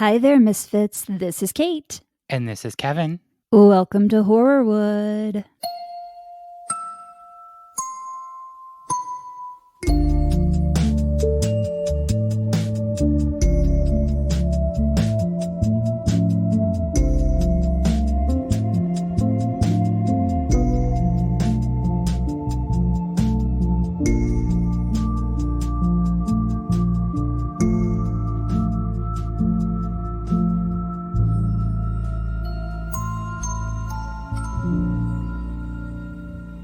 Hi there, Misfits. This is Kate. And this is Kevin. Welcome to Horrorwood.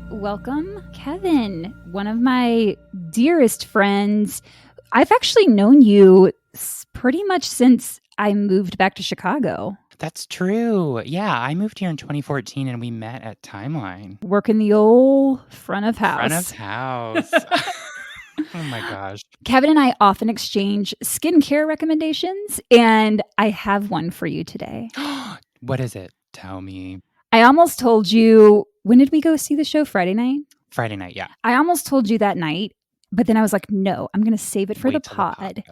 Welcome, Kevin, one of my dearest friends. I've actually known you pretty much since I moved back to Chicago. That's true. Yeah, I moved here in 2014 and we met at Timeline. Working the old front of house. Front of house. Oh my gosh. Kevin and I often exchange skincare recommendations, and I have one for you today. What is it? Tell me. I almost told you, when did we go see the show? Friday night? Friday night, yeah. I almost told you that night, but then I was like, no, I'm going to save it for the pod.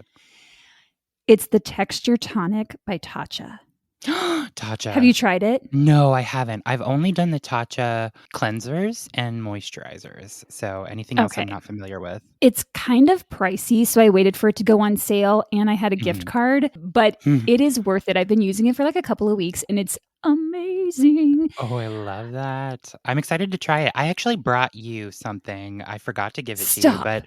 It's the Texture Tonic by Tatcha. Tatcha. Have you tried it? No, I haven't. I've only done the Tatcha cleansers and moisturizers. So anything else I'm not familiar with. It's kind of pricey, so I waited for it to go on sale and I had a gift card, but it is worth it. I've been using it for like a couple of weeks and it's amazing. Oh, I love that. I'm excited to try it. I actually brought you something. I forgot to give it to you, but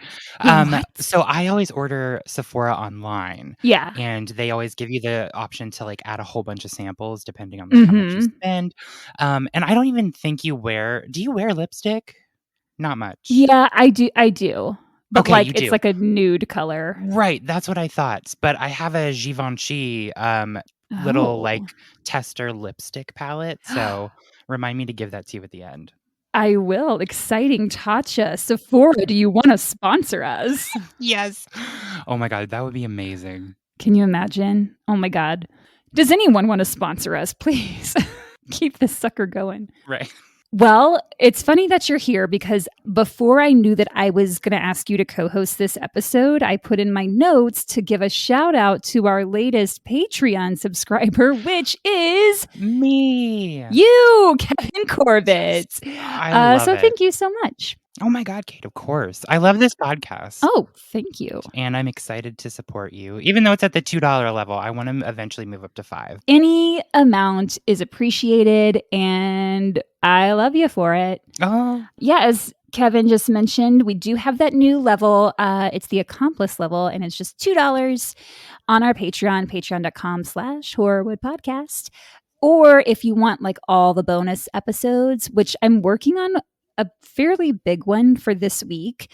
so I always order Sephora online. Yeah. And they always give you the option to like add a whole bunch of samples depending on like, how much you spend. And I don't even think do you wear lipstick? Not much. Yeah, I do. But okay, like it's like a nude color. Right. That's what I thought. But I have a Givenchy little like tester lipstick palette. So remind me to give that to you at the end. I will. Exciting. Tatcha. Sephora, do you want to sponsor us? Yes. Oh my God. That would be amazing. Can you imagine? Oh my God. Does anyone want to sponsor us? Please keep this sucker going. Right. Well, it's funny that you're here because before I knew that I was going to ask you to co-host this episode, I put in my notes to give a shout out to our latest Patreon subscriber, which is me. You, Kevin Corbett. I love it. Thank you so much. Oh my God, Kate, of course. I love this podcast. Oh, thank you. And I'm excited to support you. Even though it's at the $2 level, I want to eventually move up to $5. Any amount is appreciated, and I love you for it. Oh. Yeah, as Kevin just mentioned, we do have that new level. It's the Accomplice level, and it's just $2 on our Patreon, patreon.com/horrorwoodpodcast. Or if you want like all the bonus episodes, which I'm working on a fairly big one for this week.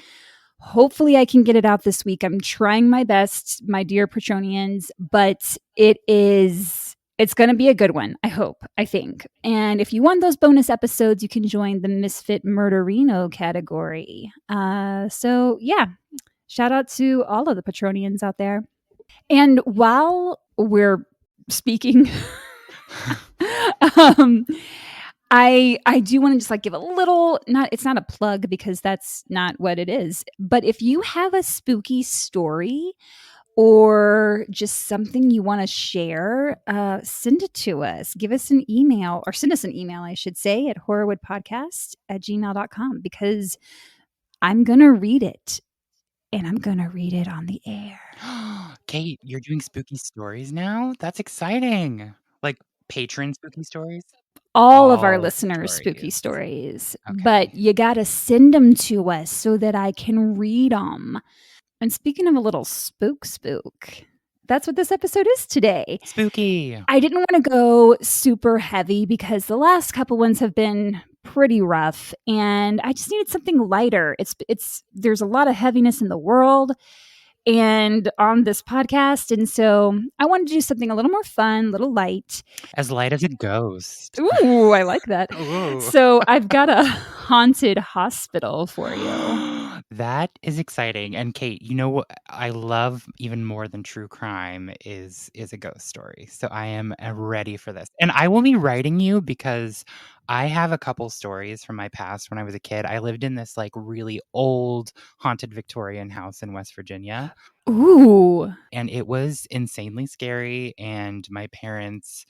Hopefully I can get it out this week. I'm trying my best, my dear Patronians, but it's going to be a good one. I think. And if you want those bonus episodes, you can join the Misfit Murderino category. So yeah, shout out to all of the Patronians out there. And while we're speaking, I do want to just like give a little, it's not a plug because that's not what it is. But if you have a spooky story or just something you want to share, send it to us. Give us an email, or send us an email, I should say, at horrorwoodpodcast@gmail.com, because I'm going to read it. And I'm going to read it on the air. Kate, you're doing spooky stories now? That's exciting. Like patron spooky stories? All of our listeners' spooky stories. Okay. But you got to send them to us so that I can read them. And speaking of a little spook, that's what this episode is today. Spooky. I didn't want to go super heavy because the last couple ones have been pretty rough, and I just needed something lighter. There's a lot of heaviness in the world and on this podcast, and so I wanted to do something a little more fun, a little light. As light as a ghost. Ooh, I like that. Ooh. So I've got a haunted hospital for you. That is exciting. And Kate, you know what I love even more than true crime is a ghost story. So I am ready for this. And I will be writing you because I have a couple stories from my past when I was a kid. I lived in this like really old haunted Victorian house in West Virginia. Ooh. And it was insanely scary. And my parents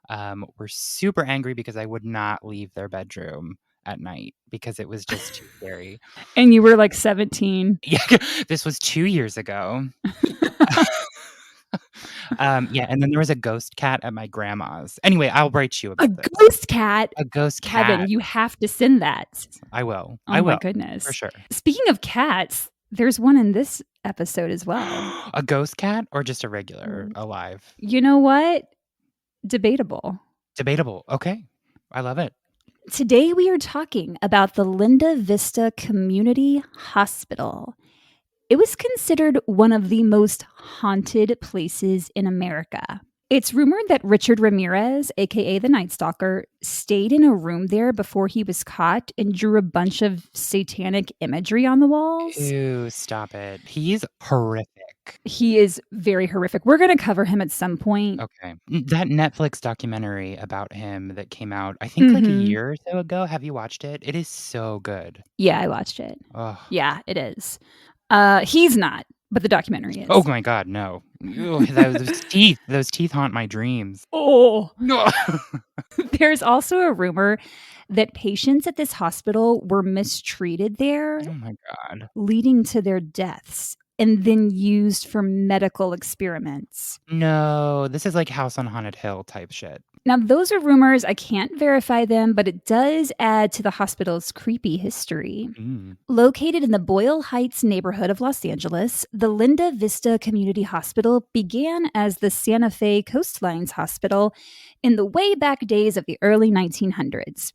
were super angry because I would not leave their bedroom at night because it was just too scary. And you were like 17. Yeah, this was 2 years ago. Yeah, and then there was a ghost cat at my grandma's. Anyway, I'll write you A about this. ghost cat? A ghost Kevin, cat. you have to send that. I will. Oh I my will, for goodness. sure. Speaking of cats, there's one in this episode as well. A ghost cat or just a regular alive? You know what? Debatable. Debatable. Okay. I love it. Today we are talking about the Linda Vista Community Hospital. It was considered one of the most haunted places in America. It's rumored that Richard Ramirez, aka the Night Stalker, stayed in a room there before he was caught and drew a bunch of satanic imagery on the walls. Ew, stop it. He's horrific. He is very horrific. We're going to cover him at some point. Okay. That Netflix documentary about him that came out, I think like a year or so ago. Have you watched it? It is so good. Yeah, I watched it. Ugh. Yeah, it is. He's not, but the documentary is. Oh my God, no. Ew, those teeth haunt my dreams. Oh. No. There's also a rumor that patients at this hospital were mistreated there, Oh my God. leading to their deaths and then used for medical experiments. No, this is like House on Haunted Hill type shit. Now, those are rumors. I can't verify them, but it does add to the hospital's creepy history. Located in the Boyle Heights neighborhood of Los Angeles, the Linda Vista Community Hospital began as the Santa Fe Coastlines Hospital in the way back days of the early 1900s,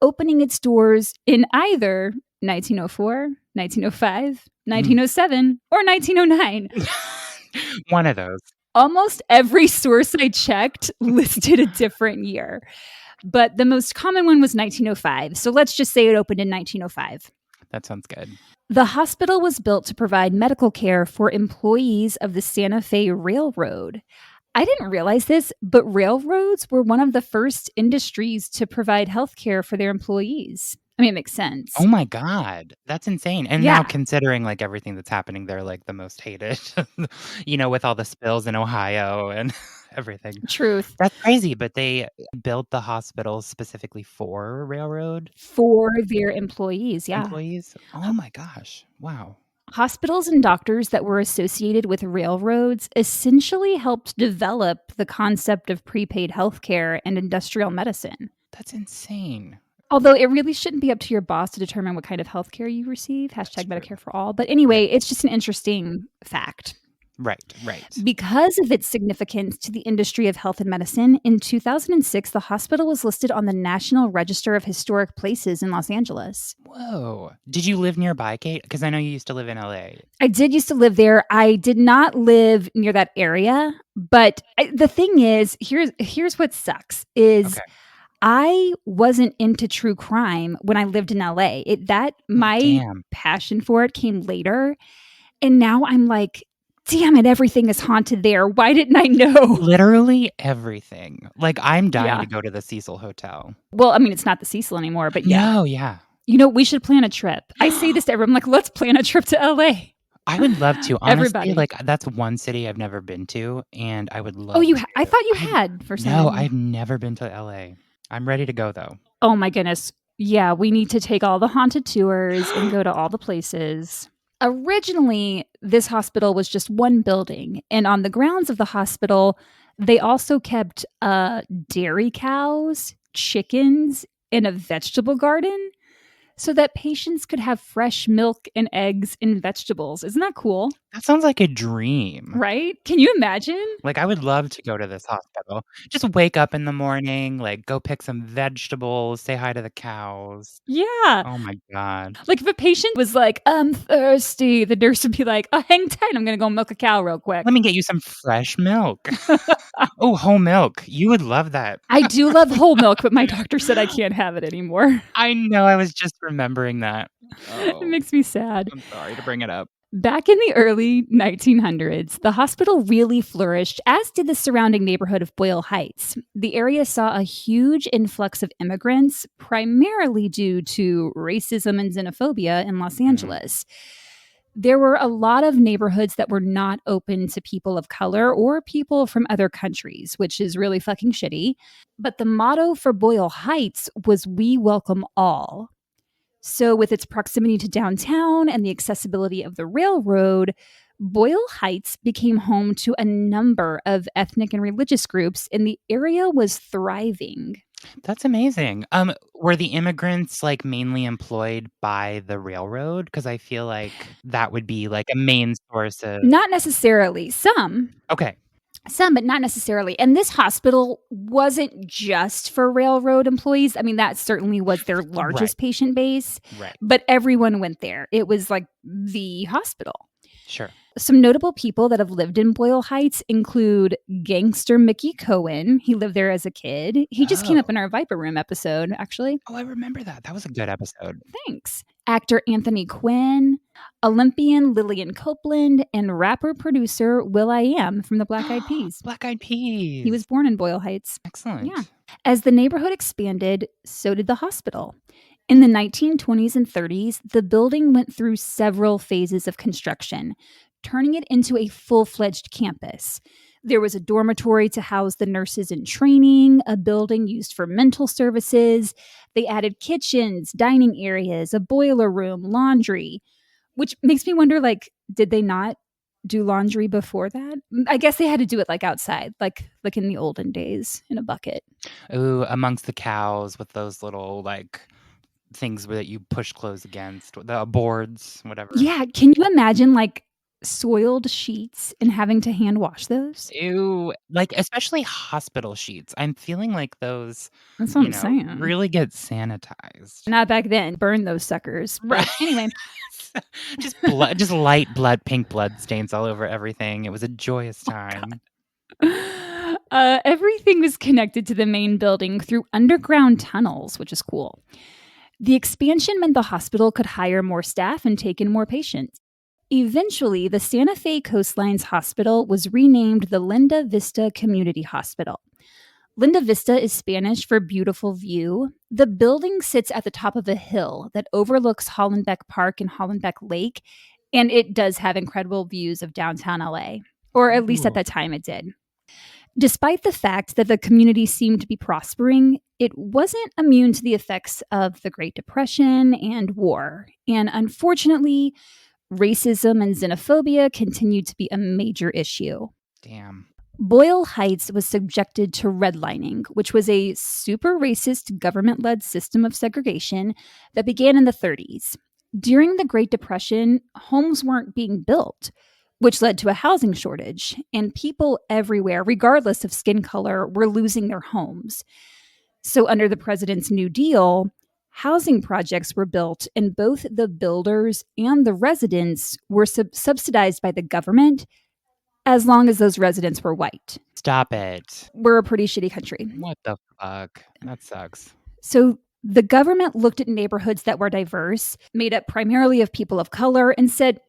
opening its doors in either 1904, 1905, 1907, or 1909. One of those. Almost every source I checked listed a different year, but the most common one was 1905. So let's just say it opened in 1905. That sounds good. The hospital was built to provide medical care for employees of the Santa Fe Railroad. I didn't realize this, but railroads were one of the first industries to provide health care for their employees. I mean, it makes sense. Oh my God. That's insane. And Yeah. now considering like everything that's happening, they're like the most hated, with all the spills in Ohio and everything. Truth. That's crazy. But they built the hospital specifically for railroad For their employees, yeah. employees. Oh my gosh. Wow. Hospitals and doctors that were associated with railroads essentially helped develop the concept of prepaid healthcare and industrial medicine. That's insane. Although it really shouldn't be up to your boss to determine what kind of healthcare you receive. Hashtag Medicare for all. But anyway, it's just an interesting fact. Right. Because of its significance to the industry of health and medicine, in 2006, the hospital was listed on the National Register of Historic Places in Los Angeles. Whoa. Did you live nearby, Kate? Because I know you used to live in LA. I did used to live there. I did not live near that area. But the thing is, here's what sucks is... Okay. I wasn't into true crime when I lived in LA. My passion for it came later. And now I'm like, damn it, everything is haunted there. Why didn't I know? Literally everything. Like, I'm dying to go to the Cecil Hotel. Well, I mean, it's not the Cecil anymore, but yeah. No, yeah. We should plan a trip. I say this to everyone, like, let's plan a trip to LA. I would love to. Honestly, Everybody. like, that's one city I've never been to, and I would love to. I thought you had for some reason. No, I've never been to LA. I'm ready to go, though. Oh, my goodness. Yeah, we need to take all the haunted tours and go to all the places. Originally, this hospital was just one building, and on the grounds of the hospital, they also kept dairy cows, chickens, and a vegetable garden so that patients could have fresh milk and eggs and vegetables. Isn't that cool? That sounds like a dream. Right? Can you imagine? Like, I would love to go to this hospital. Just wake up in the morning, like, go pick some vegetables, say hi to the cows. Yeah. Oh my god. Like, if a patient was like, "I'm thirsty," the nurse would be like, "Oh, hang tight, I'm gonna go milk a cow real quick." Let me get you some fresh milk. Oh, whole milk. You would love that. I do love whole milk, but my doctor said I can't have it anymore. I know, I was just remembering that. It Oh, makes me sad. I'm sorry to bring it up. Back in the early 1900s, the hospital really flourished, as did the surrounding neighborhood of Boyle Heights. The area saw a huge influx of immigrants, primarily due to racism and xenophobia in Los Angeles. There were a lot of neighborhoods that were not open to people of color or people from other countries, which is really fucking shitty. But the motto for Boyle Heights was "We welcome all." So, with its proximity to downtown and the accessibility of the railroad, Boyle Heights became home to a number of ethnic and religious groups, and the area was thriving. That's amazing. Were the immigrants, like, mainly employed by the railroad? Because I feel like that would be, like, a main source of Not necessarily. Okay. Some, but not necessarily. And this hospital wasn't just for railroad employees. I mean, that certainly was their Right, largest patient base, right. but everyone went there. It was like the hospital. Sure. Some notable people that have lived in Boyle Heights include gangster Mickey Cohen. He lived there as a kid. He just came up in our Viper Room episode, actually. Oh, I remember that. That was a good episode. Thanks. Actor Anthony Quinn, Olympian Lillian Copeland, and rapper-producer Will.i.am from the Black Eyed Peas. Black Eyed Peas. He was born in Boyle Heights. Excellent. Yeah. As the neighborhood expanded, so did the hospital. In the 1920s and 30s, the building went through several phases of construction, turning it into a full-fledged campus. There was a dormitory to house the nurses in training, a building used for mental services. They added kitchens, dining areas, a boiler room, laundry, which makes me wonder, like, did they not do laundry before that? I guess they had to do it like outside, like in the olden days in a bucket. Ooh, amongst the cows with those little, like, things that you push clothes against, the boards, whatever. Yeah, can you imagine like soiled sheets and having to hand wash those? Ew, like, especially hospital sheets. I'm feeling like those, That's what I'm saying. really get sanitized. Not back then. Burn those suckers. But Right. anyway, Just blood, just light blood, pink blood stains all over everything. It was a joyous time. everything was connected to the main building through underground tunnels, which is cool. The expansion meant the hospital could hire more staff and take in more patients. Eventually, the Santa Fe Coastlines Hospital was renamed the Linda Vista Community Hospital. Linda Vista is Spanish for beautiful view. The building sits at the top of a hill that overlooks Hollenbeck Park and Hollenbeck Lake, and it does have incredible views of downtown LA, or at least at that time it did. Despite the fact that the community seemed to be prospering, it wasn't immune to the effects of the Great Depression and war. And unfortunately, racism and xenophobia continued to be a major issue. Damn. Boyle Heights was subjected to redlining, which was a super racist government-led system of segregation that began in the 30s. During the Great Depression, homes weren't being built, which led to a housing shortage, and people everywhere, regardless of skin color, were losing their homes. So under the president's New Deal, housing projects were built, and both the builders and the residents were subsidized by the government as long as those residents were white. Stop it. We're a pretty shitty country. What the fuck? That sucks. So the government looked at neighborhoods that were diverse, made up primarily of people of color, and said,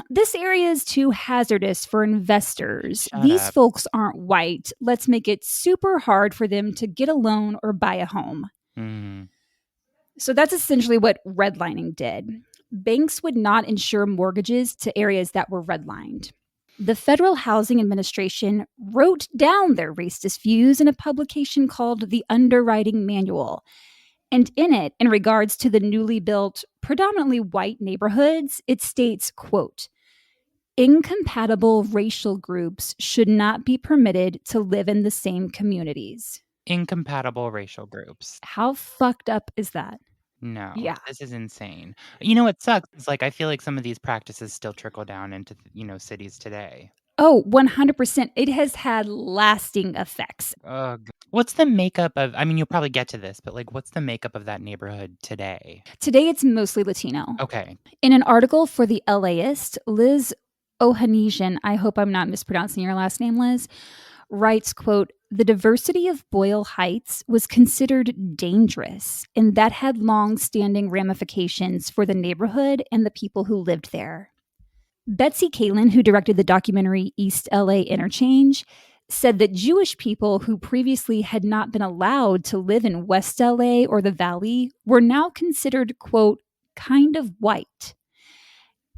this area is too hazardous for investors. These folks aren't white. Let's make it super hard for them to get a loan or buy a home. So that's essentially what redlining did. Banks would not insure mortgages to areas that were redlined. The Federal Housing Administration wrote down their racist views in a publication called the Underwriting Manual. And in it, in regards to the newly built, predominantly white neighborhoods, it states, quote, incompatible racial groups should not be permitted to live in the same communities. Incompatible racial groups. How fucked up is that? No, Yeah. this is insane. You know what sucks is, like, I feel like some of these practices still trickle down into, cities today. Oh, 100%. It has had lasting effects. Ugh. What's the makeup of I mean, you'll probably get to this, but, like, what's the makeup of that neighborhood today? Today, it's mostly Latino. Okay. In an article for the LAist, Liz Ohanesian, I hope I'm not mispronouncing your last name, Liz, writes, quote, "The diversity of Boyle Heights was considered dangerous, and that had long-standing ramifications for the neighborhood and the people who lived there." Betsy Kalin, who directed the documentary East LA Interchange, said that Jewish people who previously had not been allowed to live in West LA or the Valley were now considered, quote, "kind of white."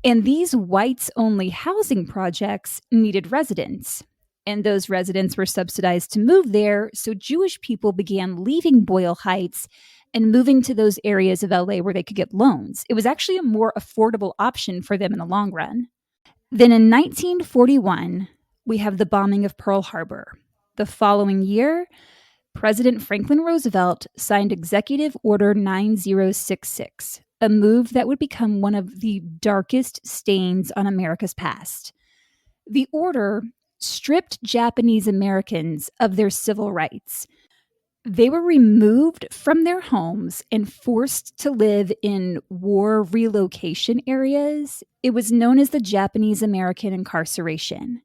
And these whites only housing projects needed residents. And those residents were subsidized to move there, so Jewish people began leaving Boyle Heights and moving to those areas of LA where they could get loans. It was actually a more affordable option for them in the long run. Then in 1941, we have the bombing of Pearl Harbor. The following year, President Franklin Roosevelt signed Executive Order 9066, a move that would become one of the darkest stains on America's past. The order stripped Japanese Americans of their civil rights. They were removed from their homes and forced to live in war relocation areas. It was known as the Japanese American incarceration.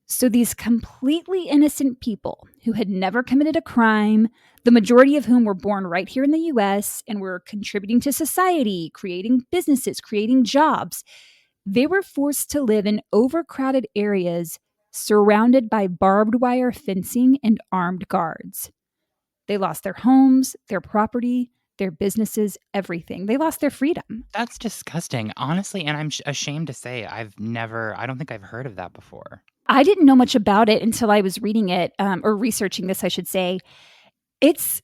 So these completely innocent people who had never committed a crime, the majority of whom were born right here in the US and were contributing to society, creating businesses, creating jobs, they were forced to live in overcrowded areas surrounded by barbed wire fencing and armed guards. They lost their homes, their property, their businesses, everything. They lost their freedom. That's disgusting, honestly, and I'm ashamed to say I don't think I've heard of that before. I didn't know much about it until I was reading it, or researching this, I should say. It's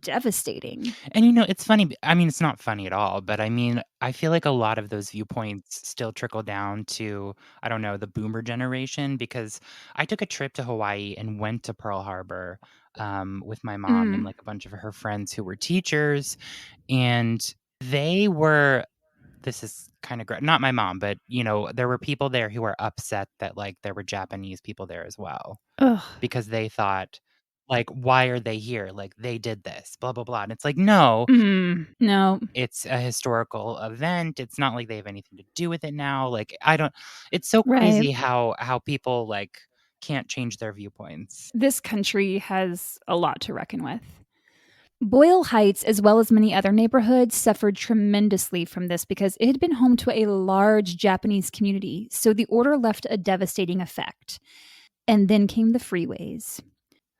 devastating. And, it's funny I mean, it's not funny at all, but, I mean, I feel like a lot of those viewpoints still trickle down to, I don't know, the boomer generation because I took a trip to Hawaii and went to Pearl Harbor, with my mom and, Mm. like, a bunch of her friends who were teachers, and they were this is kinda not my mom, but, there were people there who were upset that, like, there were Japanese people there as well Ugh. because they thought, like, "Why are they here? Like, they did this, blah, blah, blah," and it's like, "No, No. it's a historical event, it's not like they have anything to do with it now," like, I don't it's so Right. crazy how people, like, can't change their viewpoints. This country has a lot to reckon with. Boyle Heights, as well as many other neighborhoods, suffered tremendously from this because it had been home to a large Japanese community, so the order left a devastating effect. And then came the freeways.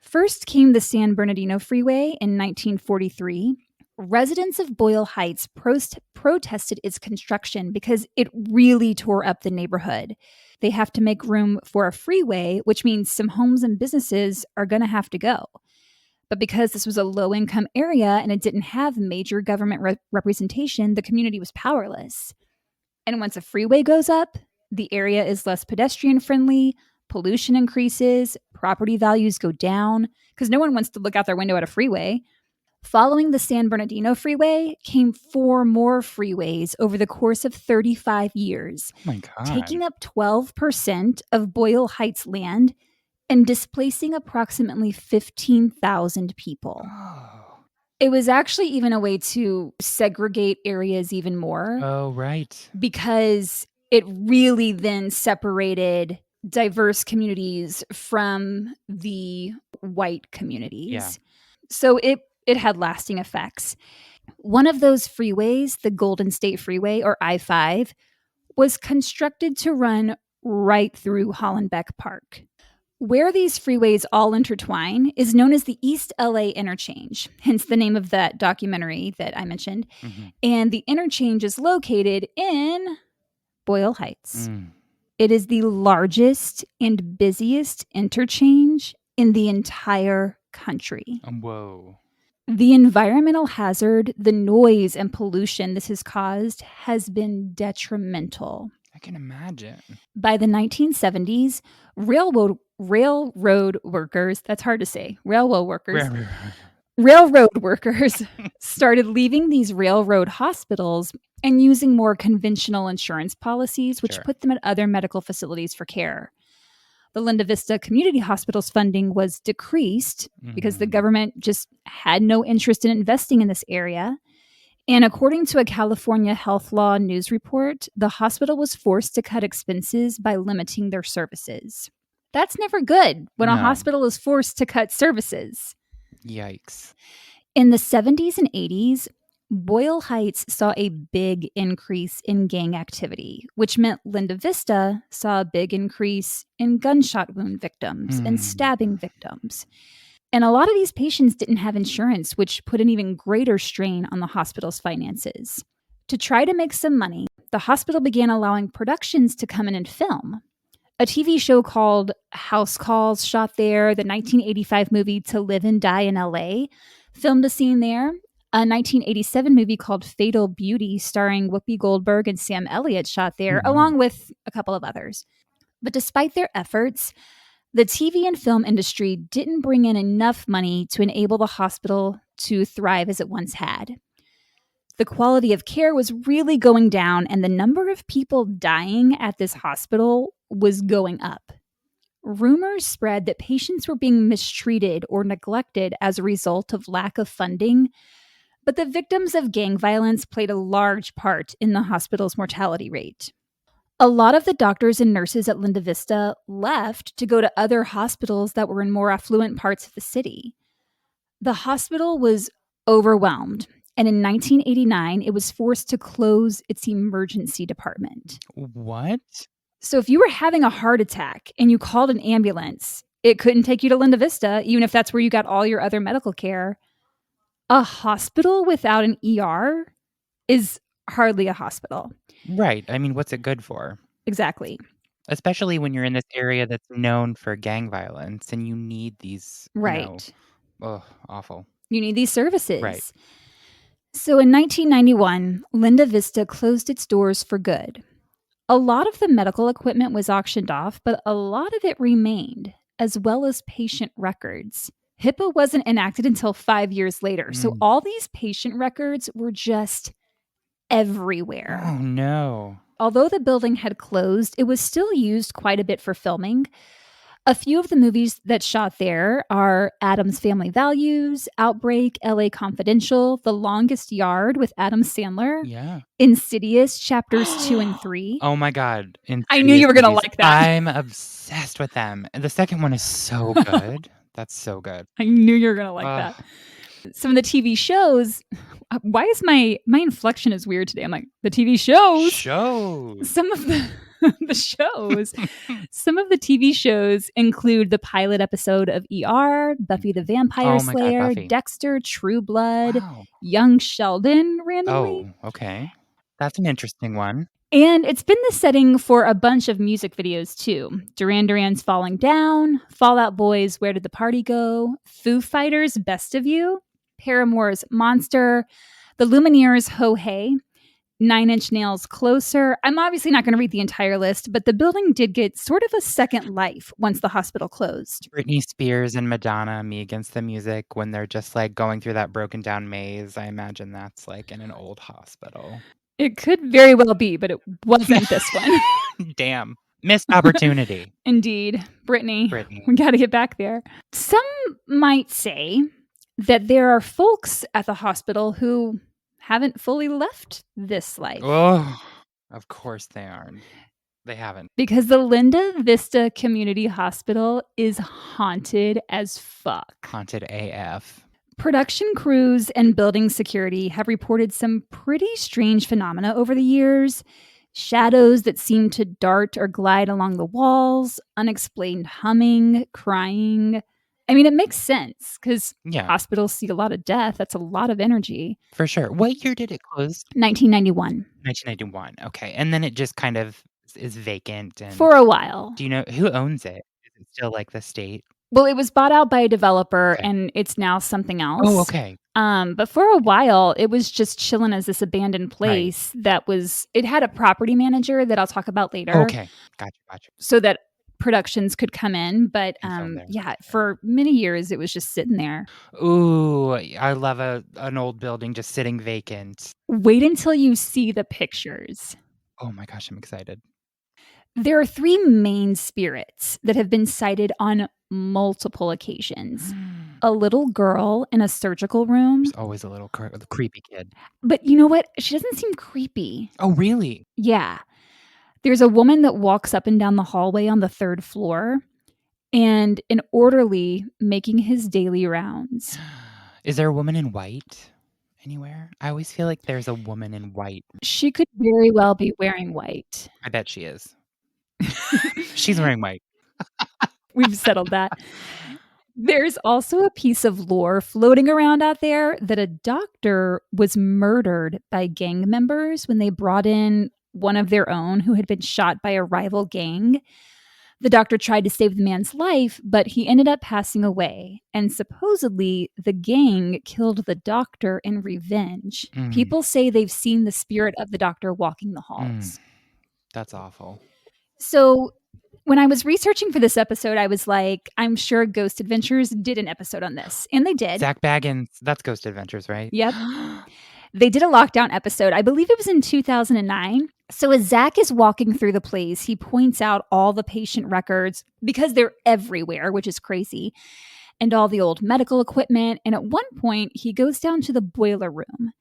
First came the San Bernardino Freeway in 1943. Residents of Boyle Heights protested its construction because it really tore up the neighborhood. They have to make room for a freeway, which means some homes and businesses are going to have to go. But because this was a low income area and it didn't have major government representation, the community was powerless. And once a freeway goes up, the area is less pedestrian friendly, pollution increases, property values go down, because no one wants to look out their window at a freeway. Following the San Bernardino Freeway came 4 more freeways over the course of 35 years, Oh my god. taking up 12% of Boyle Heights land and displacing approximately 15,000 people. Oh. It was actually even a way to segregate areas even more Oh, right. because it really then separated diverse communities from the white Yeah. communities. So it had lasting effects. One of those freeways, the Golden State Freeway or I-5, was constructed to run right through Hollenbeck Park. Where these freeways all intertwine is known as the East LA Interchange, hence the name of that documentary that I mentioned. Mhm. And the interchange is located in Boyle Heights. Mm. It is the largest and busiest interchange in the entire country. Whoa. The environmental hazard, the noise and pollution this has caused has been detrimental. I can imagine. By the 1970s, railroad workers, that's hard to say, railroad workers, Right, right, right. Railroad workers started leaving these railroad hospitals and using more conventional insurance policies, which Sure. put them at other medical facilities for care. The Linda Vista Community Hospital's funding was decreased because the government just had no interest in investing in this area. And according to a California health law news report, the hospital was forced to cut expenses by limiting their services. That's never good when a No. hospital is forced to cut services. Yikes. In the 70s and 80s, Boyle Heights saw a big increase in gang activity, which meant Linda Vista saw a big increase in gunshot wound victims and stabbing victims. And a lot of these patients didn't have insurance, which put an even greater strain on the hospital's finances. To try to make some money, the hospital began allowing productions to come in and film. A TV show called House Calls shot there, the 1985 movie To Live and Die in LA filmed a scene there. A 1987 movie called Fatal Beauty starring Whoopi Goldberg and Sam Elliott shot there, along with a couple of others. But despite their efforts, the TV and film industry didn't bring in enough money to enable the hospital to thrive as it once had. The quality of care was really going down, and the number of people dying at this hospital was going up. Rumors spread that patients were being mistreated or neglected as a result of lack of funding, but the victims of gang violence played a large part in the hospital's mortality rate. A lot of the doctors and nurses at Linda Vista left to go to other hospitals that were in more affluent parts of the city. The hospital was overwhelmed, and in 1989, it was forced to close its emergency department. What? So if you were having a heart attack and you called an ambulance, it couldn't take you to Linda Vista, even if that's where you got all your other medical care. A hospital without an ER is hardly a hospital. Right. I mean, what's it good for? Exactly. Especially when you're in this area that's known for gang violence and you need these, Right. awful. You need these services. Right. So in 1991, Linda Vista closed its doors for good. A lot of the medical equipment was auctioned off, but a lot of it remained, as well as patient records. HIPAA wasn't enacted until 5 years later, so all these patient records were just everywhere. Oh, no. Although the building had closed, it was still used quite a bit for filming. A few of the movies that shot there are Addams Family Values, Outbreak, LA Confidential, The Longest Yard with Adam Sandler, Insidious Chapters 2 and 3. Oh my God. I knew you were going to like that. I'm obsessed with them. And the second one is so good. That's so good. I knew you were going to like that. Some of the TV shows, why is my inflection is weird today? I'm like, the TV shows. Some of the shows, some of the TV shows include the pilot episode of ER, Buffy the Vampire Slayer, Dexter, True Blood, Young Sheldon, randomly. Oh, okay. That's an interesting one. And it's been the setting for a bunch of music videos too. Duran Duran's Falling Down, Fall Out Boy's Where Did the Party Go, Foo Fighters' Best of You, Paramore's Monster, The Lumineers' Ho Hey, 9 Inch Nails' Closer. I'm obviously not going to read the entire list, but the building did get sort of a second life once the hospital closed. Britney Spears and Madonna, Me Against the Music, when they're just like going through that broken down maze. I imagine that's like in an old hospital. It could very well be, but it wasn't this one. Damn. Missed opportunity. Indeed. Britney. We got to get back there. Some might say that there are folks at the hospital who haven't fully left this life. Oh, of course they aren't. They haven't. Because the Linda Vista Community Hospital is haunted as fuck. Haunted AF. Production crews and building security have reported some pretty strange phenomena over the years. Shadows that seem to dart or glide along the walls, unexplained humming, crying. I mean, it makes sense because hospitals see a lot of death. That's a lot of energy. For sure. What year did it close? 1991. 1991. Okay. And then it just kind of is vacant. And for a while. Do you know who owns it? Is it still like the state? Well, it was bought out by a developer and it's now something else. Oh, okay. But for a while, it was just chilling as this abandoned place that was, it had a property manager that I'll talk about later. Okay. Gotcha. So that productions could come in. But And film there. yeah, for many years it was just sitting there. Ooh, I love an old building just sitting vacant. Wait until you see the pictures. Oh my gosh, I'm excited. There are 3 main spirits that have been cited on multiple occasions. A little girl in a surgical room. There's always a little creepy kid. But you know what? She doesn't seem creepy. Oh, really? Yeah. There's a woman that walks up and down the hallway on the 3rd floor, and an orderly making his daily rounds. Is there a woman in white anywhere? I always feel like there's a woman in white. She could very well be wearing white. I bet she is. She's wearing white. We've settled that. There's also a piece of lore floating around out there that a doctor was murdered by gang members when they brought in one of their own who had been shot by a rival gang. The doctor tried to save the man's life, but he ended up passing away. And supposedly, the gang killed the doctor in revenge. People say they've seen the spirit of the doctor walking the halls. That's awful. So when I was researching for this episode, I was like, I'm sure Ghost Adventures did an episode on this. And they did. Zach Baggins, that's Ghost Adventures, right? Yep. They did a lockdown episode. I believe it was in 2009. So as Zach is walking through the place, he points out all the patient records because they're everywhere, which is crazy, and all the old medical equipment. And at one point, he goes down to the boiler room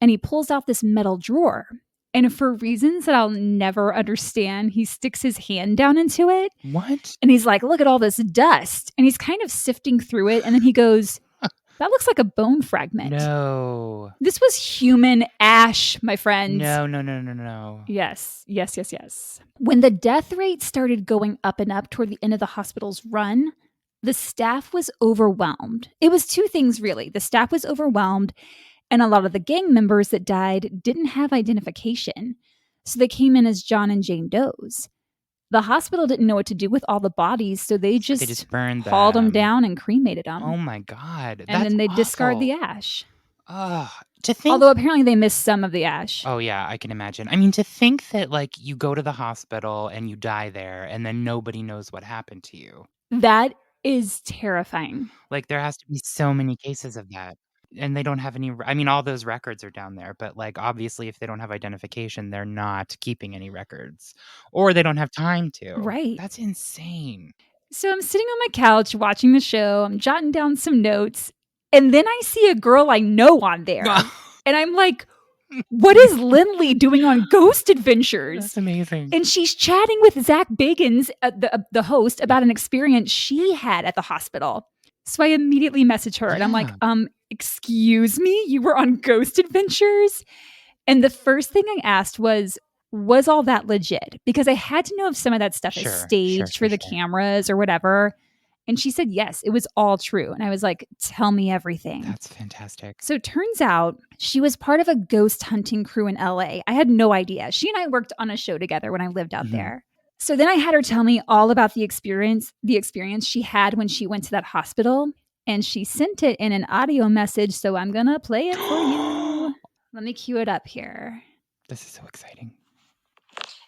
and he pulls out this metal drawer. And for reasons that I'll never understand, he sticks his hand down into it. What? And he's like, look at all this dust. And he's kind of sifting through it. And then he goes, that looks like a bone fragment. No. This was human ash, my friends. No. Yes. When the death rate started going up and up toward the end of the hospital's run, the staff was overwhelmed. It was 2 things, really. The staff was overwhelmed, and a lot of the gang members that died didn't have identification. So they came in as John and Jane Does. The hospital didn't know what to do with all the bodies, so they just burned hauled them down and cremated them. Oh my God. And then they discard the ash. To think, although apparently they missed some of the ash. Oh yeah, I can imagine. I mean, to think that like you go to the hospital and you die there and then nobody knows what happened to you. That is terrifying. Like there has to be so many cases of that. And they don't have any, I mean, all those records are down there, but like obviously if they don't have identification, they're not keeping any records or they don't have time to. Right. That's insane. So I'm sitting on my couch watching the show. I'm jotting down some notes. And then I see a girl I know on there. And I'm like, what is Lindley doing on Ghost Adventures? That's amazing. And she's chatting with Zach Bagans, the host, about an experience she had at the hospital. So I immediately message her and I'm like, excuse me, you were on Ghost Adventures? And the first thing I asked was all that legit? Because I had to know if some of that stuff is staged for the cameras or whatever. And she said, yes, it was all true. And I was like, tell me everything. That's fantastic. So it turns out she was part of a ghost hunting crew in LA. I had no idea. She and I worked on a show together when I lived out there. So then I had her tell me all about the experience she had when she went to that hospital. And she sent it in an audio message. So I'm going to play it for you. Let me cue it up here. This is so exciting.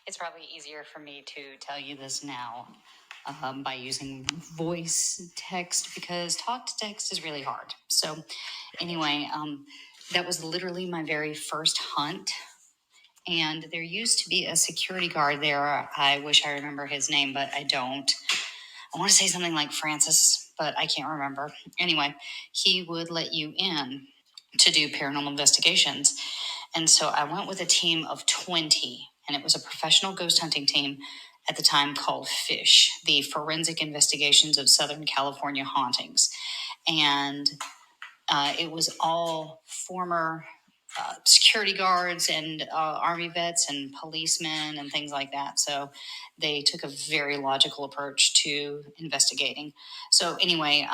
It's probably easier for me to tell you this now by using voice text because talk to text is really hard. So anyway, that was literally my very first hunt. And there used to be a security guard there. I wish I remember his name, but I don't. I want to say something like Francis, but I can't remember. Anyway, he would let you in to do paranormal investigations. And so I went with a team of 20, and it was a professional ghost hunting team at the time called FISH, the Forensic Investigations of Southern California Hauntings. And it was all former security guards and Army vets and policemen and things like that. So they took a very logical approach to investigating. So anyway,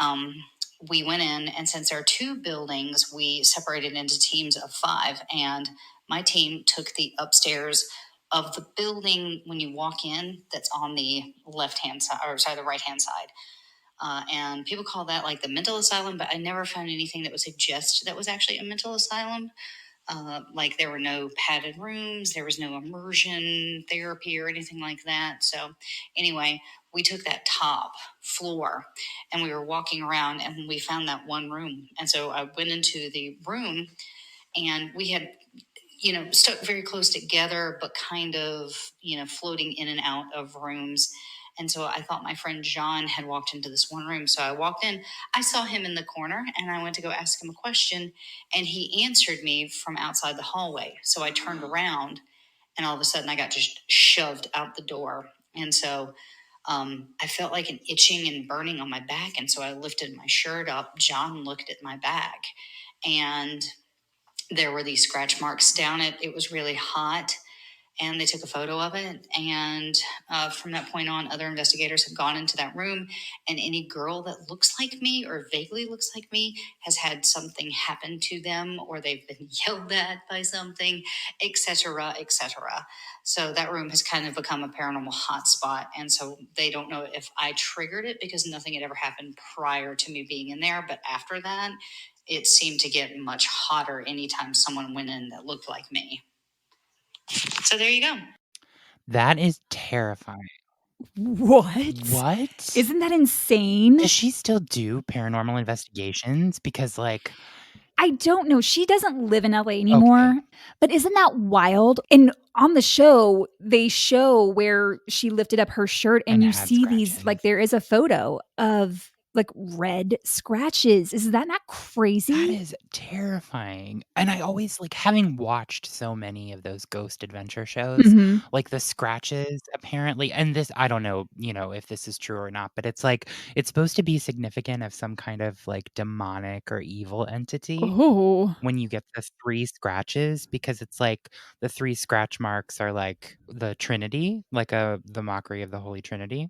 we went in, and since there are 2 buildings, we separated into teams of 5. And my team took the upstairs of the building when you walk in that's on the left-hand side, or sorry, the right-hand side. And people call that like the mental asylum, but I never found anything that would suggest that was actually a mental asylum. Like there were no padded rooms, there was no immersion therapy or anything like that. So anyway, we took that top floor and we were walking around and we found that one room. And so I went into the room and we had, stuck very close together, but kind of, floating in and out of rooms. And so I thought my friend John had walked into this one room. So I walked in, I saw him in the corner and I went to go ask him a question and he answered me from outside the hallway. So I turned around and all of a sudden I got just shoved out the door. And so I felt like an itching and burning on my back. And so I lifted my shirt up. John looked at my back and there were these scratch marks down it. It was really hot and they took a photo of it. And from that point on, other investigators have gone into that room, and any girl that looks like me or vaguely looks like me has had something happen to them, or they've been yelled at by something, etc., etc. So that room has kind of become a paranormal hotspot. And so they don't know if I triggered it because nothing had ever happened prior to me being in there. But after that, it seemed to get much hotter anytime someone went in that looked like me. So there you go. That is terrifying. What? What? Isn't that insane? Does she still do paranormal investigations? Because, like, I don't know. She doesn't live in LA anymore. Okay. But isn't that wild? And on the show, they show where she lifted up her shirt and you see these, like, there is a photo of like red scratches. Is that not crazy? That is terrifying. And I always, like, having watched so many of those ghost adventure shows, like the scratches apparently, and this, I don't know, if this is true or not, but it's like, it's supposed to be significant of some kind of like demonic or evil entity. Oh. When you get the 3 scratches, because it's like the 3 scratch marks are like the Trinity, like the mockery of the Holy Trinity.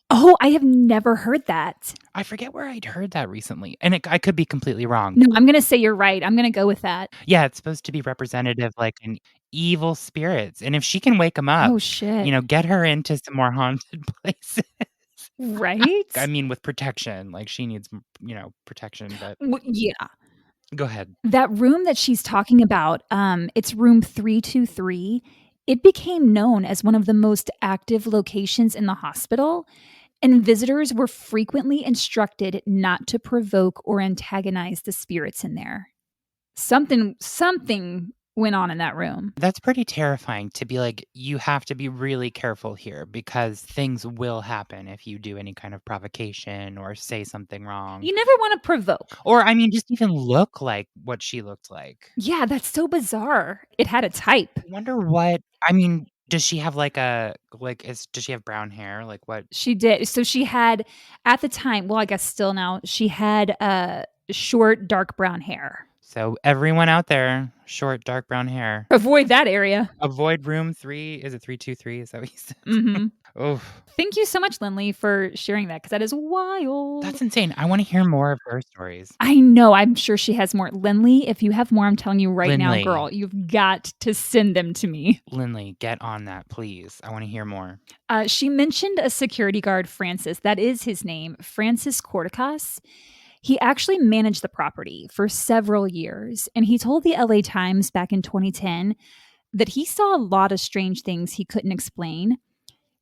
Oh, I have never heard that. I forget where I'd heard that recently, and I could be completely wrong. No, I'm gonna say you're right. I'm gonna go with that. Yeah, it's supposed to be representative, like, an evil spirits, and if she can wake them up, oh, shit. Get her into some more haunted places. Right? I mean, with protection, like, she needs, protection, but Yeah. Go ahead. That room that she's talking about, it's room 323. It became known as one of the most active locations in the hospital, and visitors were frequently instructed not to provoke or antagonize the spirits in there. Something went on in that room. That's pretty terrifying to be like, you have to be really careful here because things will happen if you do any kind of provocation or say something wrong. You never want to provoke. Or, I mean, just even look like what she looked like. Yeah, that's so bizarre. It had a type. I wonder what, I mean, does she have does she have brown hair? Like what? She did. So she had, at the time, well, I guess still now, she had short, dark brown hair. So everyone out there, short, dark brown hair. Avoid that area. Avoid room 3. Is it 323? Is that what you said? Oh. Thank you so much, Lindley, for sharing that, because that is wild. That's insane. I want to hear more of her stories. I know. I'm sure she has more. Lindley, if you have more, I'm telling you right now, girl, you've got to send them to me. Lindley, get on that, please. I want to hear more. She mentioned a security guard, Francis. That is his name, Francis Corticas. He actually managed the property for several years, and he told the LA Times back in 2010 that he saw a lot of strange things he couldn't explain.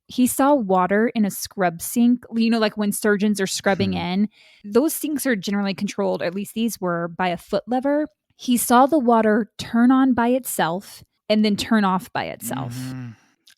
He saw water in a scrub sink, like when surgeons are scrubbing in. Those sinks are generally controlled, at least these were, by a foot lever. He saw the water turn on by itself and then turn off by itself.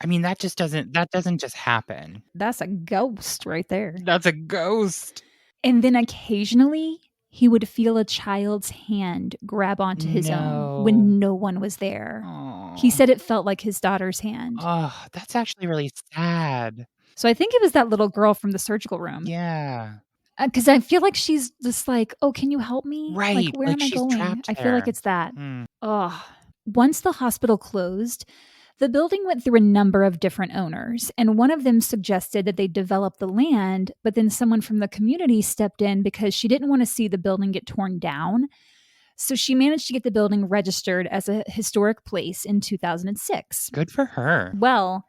I mean, that doesn't just happen. That's a ghost right there. That's a ghost. And then occasionally he would feel a child's hand grab onto his own when no one was there. Aww. He said it felt like his daughter's hand. Oh, that's actually really sad. So I think it was that little girl from the surgical room. Yeah. Because I feel like she's just like, oh, can you help me? Right. Like, where am I going? I feel like it's that. Once the hospital closed, the building went through a number of different owners, and one of them suggested that they develop the land, but then someone from the community stepped in because she didn't want to see the building get torn down. So she managed to get the building registered as a historic place in 2006. Good for her. Well,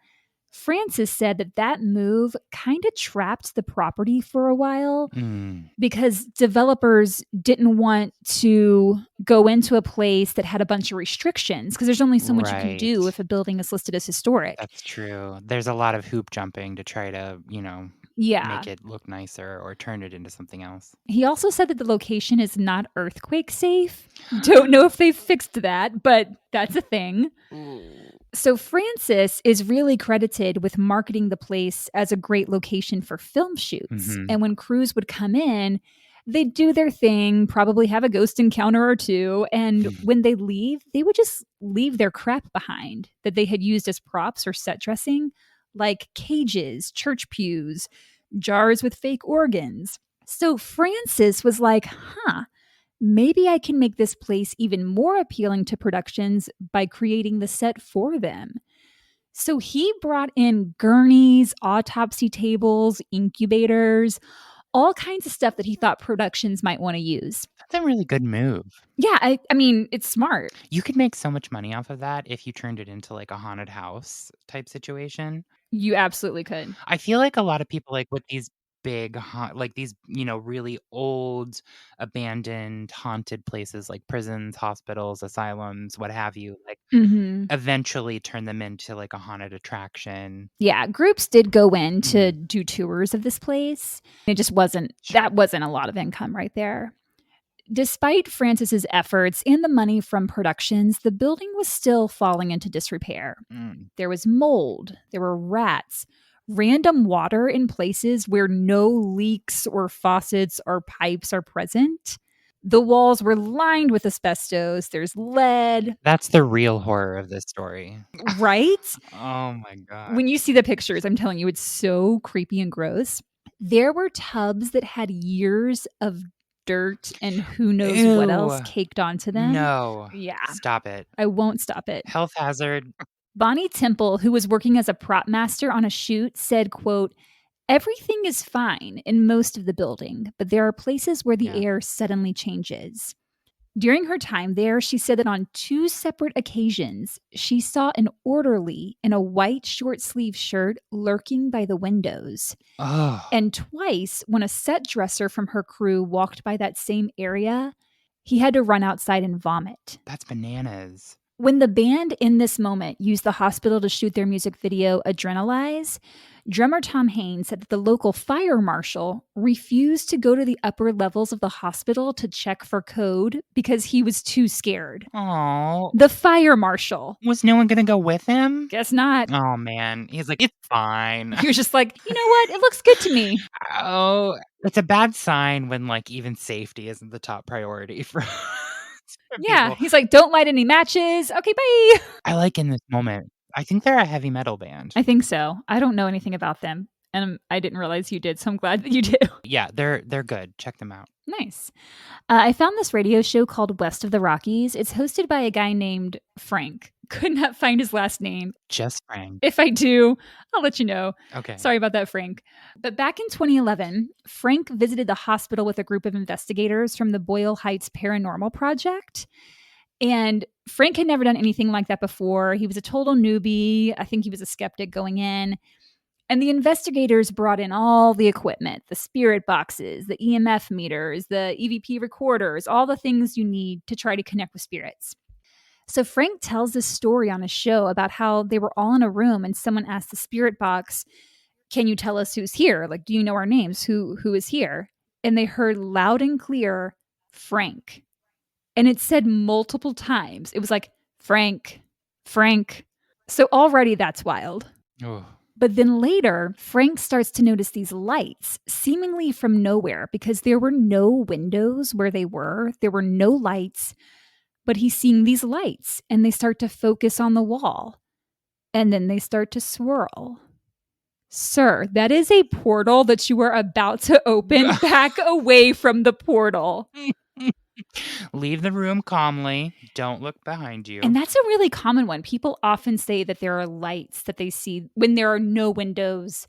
Francis said that move kind of trapped the property for a while because developers didn't want to go into a place that had a bunch of restrictions because there's only so much you can do if a building is listed as historic. That's true. There's a lot of hoop jumping to try to, make it look nicer or turn it into something else. He also said that the location is not earthquake safe. Don't know if they've fixed that, but that's a thing. So Francis is really credited with marketing the place as a great location for film shoots. And when crews would come in, they'd do their thing, probably have a ghost encounter or two. And when they leave, they would just leave their crap behind that they had used as props or set dressing, like cages, church pews, jars with fake organs. So Francis was like, maybe I can make this place even more appealing to productions by creating the set for them. So he brought in gurneys, autopsy tables, incubators, all kinds of stuff that he thought productions might want to use. That's a really good move. Yeah, I mean, it's smart. You could make so much money off of that if you turned it into like a haunted house type situation. You absolutely could. I feel like a lot of people with these big, like these, really old, abandoned, haunted places like prisons, hospitals, asylums, what have you, eventually turn them into like a haunted attraction. Yeah, groups did go in to do tours of this place. It just wasn't, that wasn't a lot of income right there. Despite Francis's efforts and the money from productions, the building was still falling into disrepair. There was mold, there were rats, random water in places where no leaks or faucets or pipes are present. The walls were lined with asbestos. There's lead. That's the real horror of this story. Right? Oh my God. When you see the pictures, I'm telling you, it's so creepy and gross. There were tubs that had years of dirt and who knows what else caked onto them. No. Yeah. Stop it. I won't stop it. Health hazard. Bonnie Temple, who was working as a prop master on a shoot, said, quote, "Everything is fine in most of the building, but there are places where the air suddenly changes." During her time there, she said that on 2 separate occasions, she saw an orderly in a white short-sleeved shirt lurking by the windows. And twice, when a set dresser from her crew walked by that same area, he had to run outside and vomit. That's bananas. When the band in this moment used the hospital to shoot their music video Adrenalize, drummer Tom Haynes said that the local fire marshal refused to go to the upper levels of the hospital to check for code because he was too scared. Oh. The fire marshal. Was no one going to go with him? Guess not. Oh, man. He's like, it's fine. He was just like, you know what? It looks good to me. Oh, it's a bad sign when even safety isn't the top priority for yeah, he's like, don't light any matches. Okay, bye. I like in this moment. I think they're a heavy metal band. I think so. I don't know anything about them, and I didn't realize you did, so I'm glad that you do. Yeah, they're good. Check them out. Nice. I found this radio show called West of the Rockies. It's hosted by a guy named Frank. Could not find his last name. Just Frank. If I do, I'll let you know. Okay. Sorry about that, Frank. But back in 2011, Frank visited the hospital with a group of investigators from the Boyle Heights Paranormal Project. And Frank had never done anything like that before. He was a total newbie. I think he was a skeptic going in. And the investigators brought in all the equipment, the spirit boxes, the EMF meters, the EVP recorders, all the things you need to try to connect with spirits. So Frank tells this story on a show about how they were all in a room and someone asked the spirit box, "Can you tell us who's here? Like, do you know our names? Who is here?" And they heard loud and clear, "Frank." And it said multiple times. It was like, "Frank, Frank." So already that's wild. Oh. But then later, Frank starts to notice these lights, seemingly from nowhere, because there were no windows where they were. There were no lights. But he's seeing these lights, and they start to focus on the wall. And then they start to swirl. Sir, that is a portal that you are about to open. Back away from the portal. Leave the room calmly. Don't look behind you. And that's a really common one. People often say that there are lights that they see when there are no windows,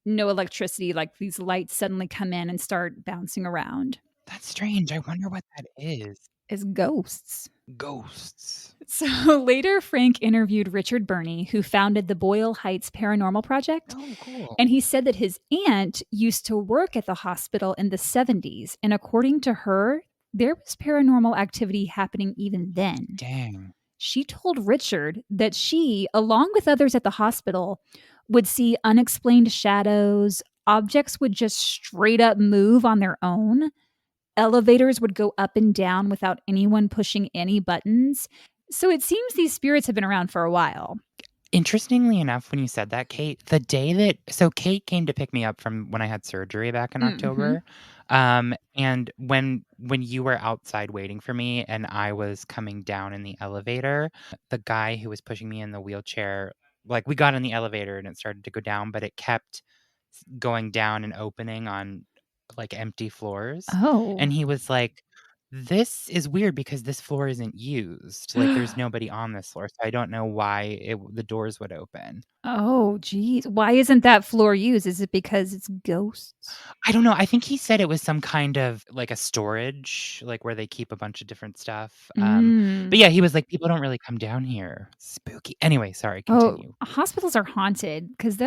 no electricity, like these lights suddenly come in and start bouncing around. That's strange. I wonder what that is. is ghosts. Ghosts. So later, Frank interviewed Richard Berni, who founded the Boyle Heights Paranormal Project. Oh, cool. And he said that his aunt used to work at the hospital in the 70s. And according to her, there was paranormal activity happening even then. Dang. She told Richard that she, along with others at the hospital, would see unexplained shadows. Objects would just straight up move on their own. Elevators would go up and down without anyone pushing any buttons. So it seems these spirits have been around for a while. Interestingly enough, when you said that, Kate, the day that Kate came to pick me up from when I had surgery back in October. And when you were outside waiting for me and I was coming down in the elevator, the guy who was pushing me in the wheelchair, like we got in the elevator and it started to go down, but it kept going down and opening on like empty floors. Oh. And he was like, this is weird because this floor isn't used. Like there's nobody on this floor. So I don't know why the doors would open. Oh, geez. Why isn't that floor used? Is it because it's ghosts? I don't know. I think he said it was some kind of like a storage, like where they keep a bunch of different stuff. But yeah, he was like, people don't really come down here. Spooky. Anyway, sorry, continue. Hospitals are haunted because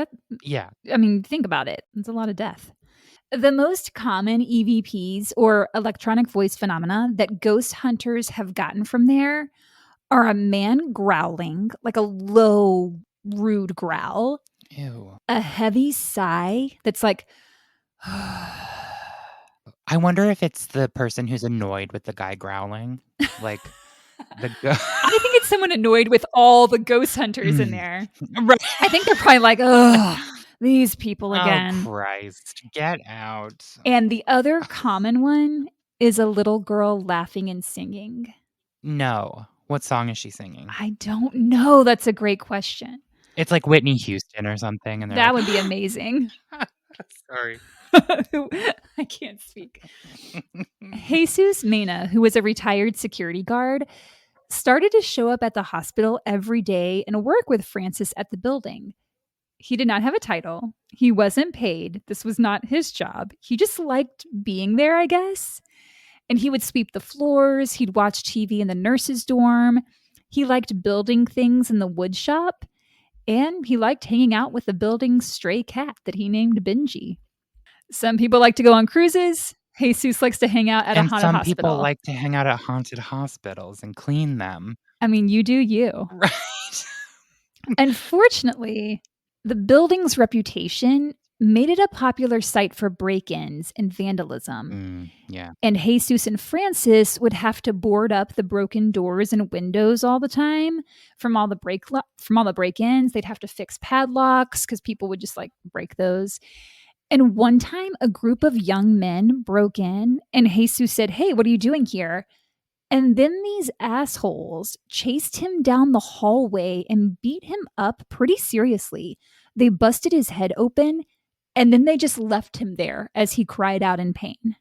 Yeah. I mean, think about it. It's a lot of death. The most common EVPs or electronic voice phenomena that ghost hunters have gotten from there are a man growling, like a low, rude growl, Ew. a heavy sigh that's like, I wonder if it's the person who's annoyed with the guy growling. Like I think it's someone annoyed with all the ghost hunters in there. Right. I think they're probably like, ugh, these people again. Oh, Christ. Get out. And the other common one is a little girl laughing and singing. No. What song is she singing? I don't know. That's a great question. It's like Whitney Houston or something. And that would be amazing. Sorry. I can't speak. Jesus Mena, who was a retired security guard, started to show up at the hospital every day and work with Francis at the building. He did not have a title. He wasn't paid. This was not his job. He just liked being there, I guess. And he would sweep the floors. He'd watch TV in the nurses' dorm. He liked building things in the wood shop. And he liked hanging out with the building's stray cat that he named Benji. Some people like to go on cruises. Jesus likes to hang out at a haunted hospital. And some people like to hang out at haunted hospitals and clean them. I mean, you do you. Right. Unfortunately, the building's reputation made it a popular site for break-ins and vandalism. Yeah. And Jesus and Francis would have to board up the broken doors and windows all the time from all the break-ins. They'd have to fix padlocks because people would just like break those. And one time, a group of young men broke in, and Jesus said, "Hey, what are you doing here?" And then these assholes chased him down the hallway and beat him up pretty seriously. They busted his head open, and then they just left him there as he cried out in pain.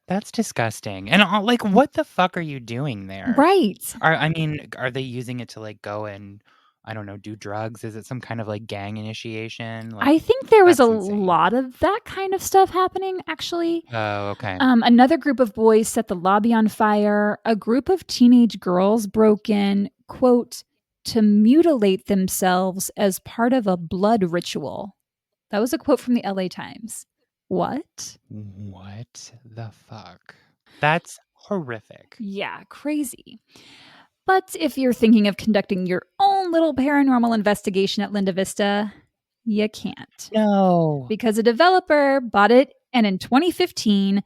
That's disgusting. And like, what the fuck are you doing there? Right. Are they using it to like go and, I don't know, do drugs? Is it some kind of like gang initiation? Like, I think there was a insane. lot of that kind of stuff happening, actually. Oh, okay. Another group of boys set the lobby on fire. A group of teenage girls broke in, quote, to mutilate themselves as part of a blood ritual. That was a quote from the LA Times. What? What the fuck? That's horrific. Yeah, crazy. But if you're thinking of conducting your own little paranormal investigation at Linda Vista, you can't. No. Because a developer bought it and in 2015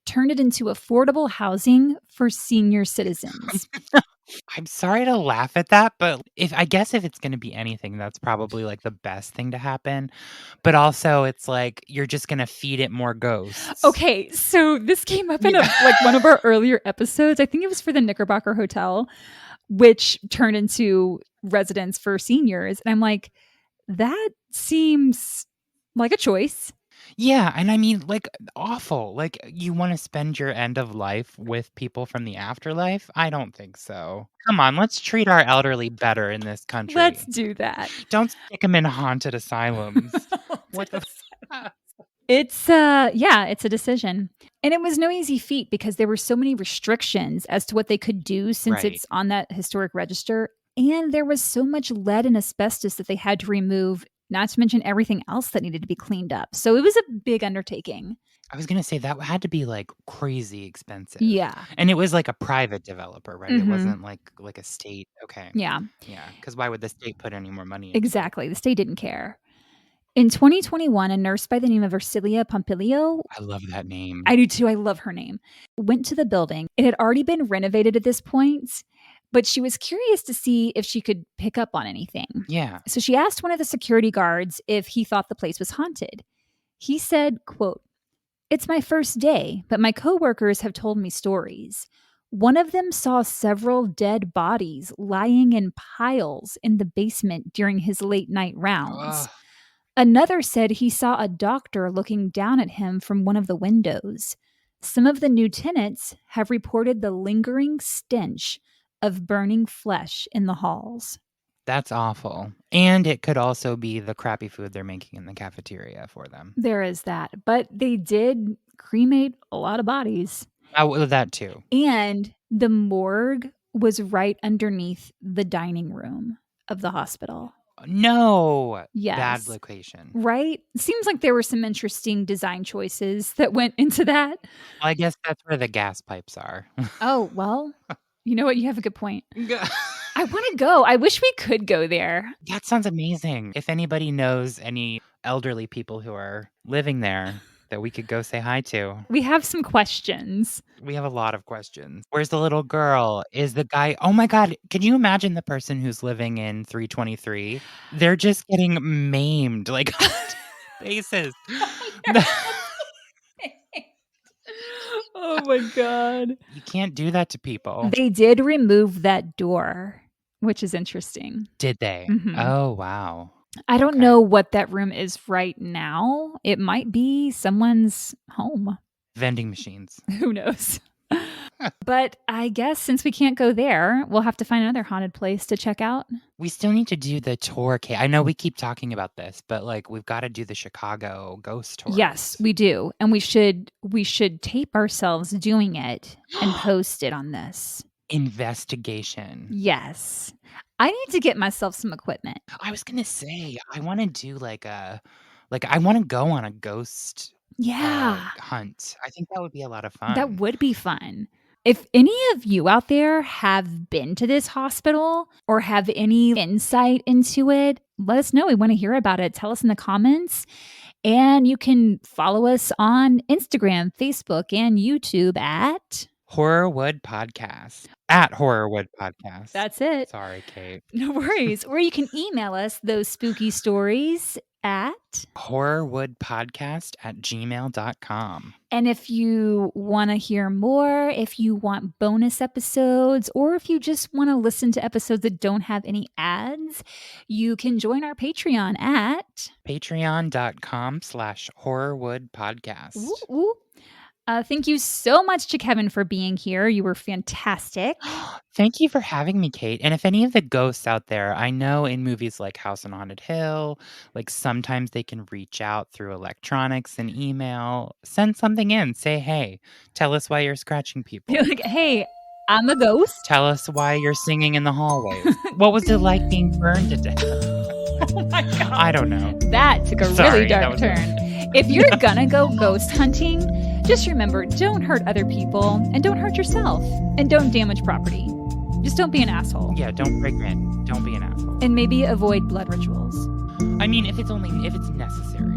turned it into affordable housing for senior citizens. I'm sorry to laugh at that, but if it's going to be anything, that's probably like the best thing to happen. But also it's like you're just going to feed it more ghosts. Okay, so this came up in one of our earlier episodes. I think it was for the Knickerbocker Hotel, which turned into residence for seniors. And I'm like, that seems like a choice. Yeah, and I mean, like, awful. Like, you want to spend your end of life with people from the afterlife? I don't think so. Come on, let's treat our elderly better in this country. Let's do that. Don't stick them in haunted asylums. What the It's a decision. And it was no easy feat because there were so many restrictions as to what they could do since Right. it's on that historic register. And there was so much lead and asbestos that they had to remove, not to mention everything else that needed to be cleaned up. So it was a big undertaking. I was going to say that had to be like crazy expensive. Yeah. And it was like a private developer, right? It Mhm. wasn't like a state. Okay. Yeah, Yeah. Because why would the state put any more money into it? exactly. The state didn't care. In 2021, a nurse by the name of Ersilia Pompilio, I love that name. I do too, I love her name, went to the building. It had already been renovated at this point, but she was curious to see if she could pick up on anything. Yeah. So she asked one of the security guards if he thought the place was haunted. He said, quote, "It's my first day, but my coworkers have told me stories. One of them saw several dead bodies lying in piles in the basement during his late night rounds. Ugh. Another said he saw a doctor looking down at him from one of the windows. Some of the new tenants have reported the lingering stench of burning flesh in the halls." That's awful. And it could also be the crappy food they're making in the cafeteria for them. There is that. But they did cremate a lot of bodies. Oh, that too. And the morgue was right underneath the dining room of the hospital. No. Yes. Bad location. Right? Seems like there were some interesting design choices that went into that. Well, I guess that's where the gas pipes are. Oh, well, you know what? You have a good point. I want to go. I wish we could go there. That sounds amazing. If anybody knows any elderly people who are living there that we could go say hi to. We have some questions. We have a lot of questions. Where's the little girl? Is the guy... Oh my God. Can you imagine the person who's living in 323? They're just getting maimed like faces. Oh my God. You can't do that to people. They did remove that door, which is interesting. Did they? Mhm. Oh, wow. I don't Okay. know what that room is right now. It might be someone's home. Vending machines. Who knows? But I guess since we can't go there, we'll have to find another haunted place to check out. We still need to do the tour. I know we keep talking about this, but like we've got to do the Chicago ghost tour. Yes, we do. And we should tape ourselves doing it and post it on this. Investigation. Yes. I need to get myself some equipment. I was going to say, I want to do I want to go on a ghost Yeah. hunt. I think that would be a lot of fun. That would be fun. If any of you out there have been to this hospital or have any insight into it, let us know. We want to hear about it. Tell us in the comments. And you can follow us on Instagram, Facebook, and YouTube at Horrorwood Podcast. At Horrorwood Podcast. That's it. Sorry, Kate. No worries. Or you can email us those spooky stories at horrorwoodpodcast@gmail.com. And if you want to hear more, if you want bonus episodes, or if you just want to listen to episodes that don't have any ads, you can join our Patreon at patreon.com/horrorwoodpodcast. Ooh, ooh. Thank you so much to Kevin for being here. You were fantastic. Thank you for having me, Kate. And if any of the ghosts out there, I know in movies like House on Haunted Hill, like sometimes they can reach out through electronics and email, send something in, say, hey, tell us why you're scratching people. You're like, hey, I'm a ghost. Tell us why you're singing in the hallways. What was it like being burned to death? Oh my God. I don't know. That took a Sorry, really that dark was turn. If you're gonna go ghost hunting, just remember, don't hurt other people and don't hurt yourself and don't damage property. Just don't be an asshole. Yeah, don't break in. Don't be an asshole. And maybe avoid blood rituals. I mean, if it's necessary.